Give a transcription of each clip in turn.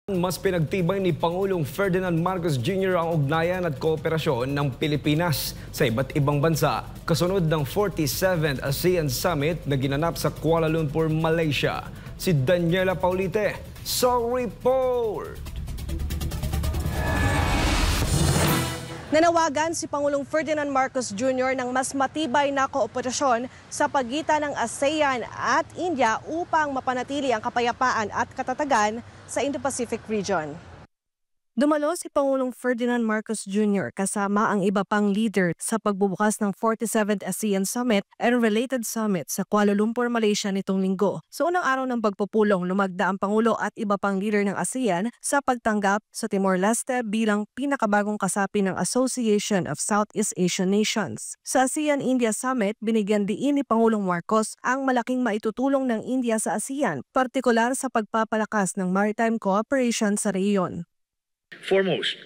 Mas pinagtibay ni Pangulong Ferdinand Marcos Jr. ang ugnayan at kooperasyon ng Pilipinas sa iba't ibang bansa kasunod ng 47th ASEAN Summit na ginanap sa Kuala Lumpur, Malaysia. Si Daniela Paulite sa report. Nanawagan si Pangulong Ferdinand Marcos Jr. ng mas matibay na kooperasyon sa pagitan ng ASEAN at India upang mapanatili ang kapayapaan at katatagan sa Indo-Pacific region. Dumalo si Pangulong Ferdinand Marcos Jr. kasama ang iba pang leader sa pagbubukas ng 47th ASEAN Summit and related summit sa Kuala Lumpur, Malaysia nitong linggo. Sa unang araw ng pagpupulong, lumagda ang Pangulo at iba pang leader ng ASEAN sa pagtanggap sa Timor-Leste bilang pinakabagong kasapi ng Association of Southeast Asian Nations. Sa ASEAN-India Summit, binigyan diin ni Pangulong Marcos ang malaking maitutulong ng India sa ASEAN, partikular sa pagpapalakas ng maritime cooperation sa rehiyon. Foremost,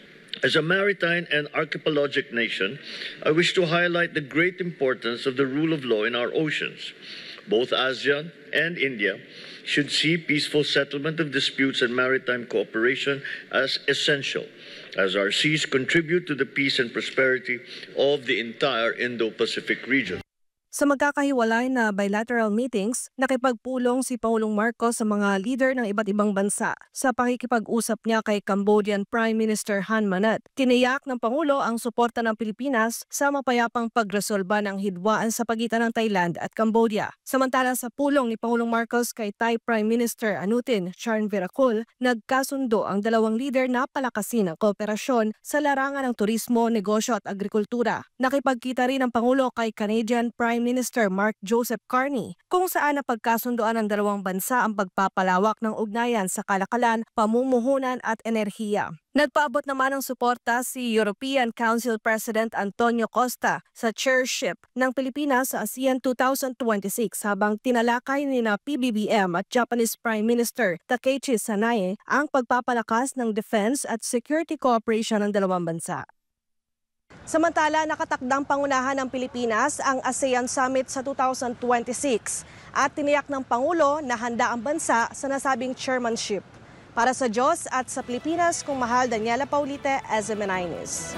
as a maritime and archipelagic nation, I wish to highlight the great importance of the rule of law in our oceans. Both ASEAN and India should see peaceful settlement of disputes and maritime cooperation as essential, as our seas contribute to the peace and prosperity of the entire Indo-Pacific region. Sa magkakahiwalay na bilateral meetings, nakipagpulong si Pangulong Marcos sa mga leader ng iba't ibang bansa sa pakikipag-usap niya kay Cambodian Prime Minister Han Manet. Tiniyak ng Pangulo ang suporta ng Pilipinas sa mapayapang pagresolba ng hidwaan sa pagitan ng Thailand at Cambodia. Samantala sa pulong ni Pangulong Marcos kay Thai Prime Minister Anutin Charnvirakul, nagkasundo ang dalawang leader na palakasin ang kooperasyon sa larangan ng turismo, negosyo at agrikultura. Nakipagkita rin ang Pangulo kay Canadian Prime Minister Mark Joseph Carney kung saan napagkasundoan ng dalawang bansa ang pagpapalawak ng ugnayan sa kalakalan, pamumuhunan at enerhiya. Nagpaabot naman ng suporta si European Council President Antonio Costa sa chairship ng Pilipinas sa ASEAN 2026 habang tinalakay ni PBBM at Japanese Prime Minister Takeshi Sanae ang pagpapalakas ng defense at security cooperation ng dalawang bansa. Samantala, nakatakdang pangunahan ng Pilipinas ang ASEAN Summit sa 2026 at tiniyak ng Pangulo na handa ang bansa sa nasabing chairmanship. Para sa Diyos at sa Pilipinas, kung mahal, Daniela Paulite, SMNI News.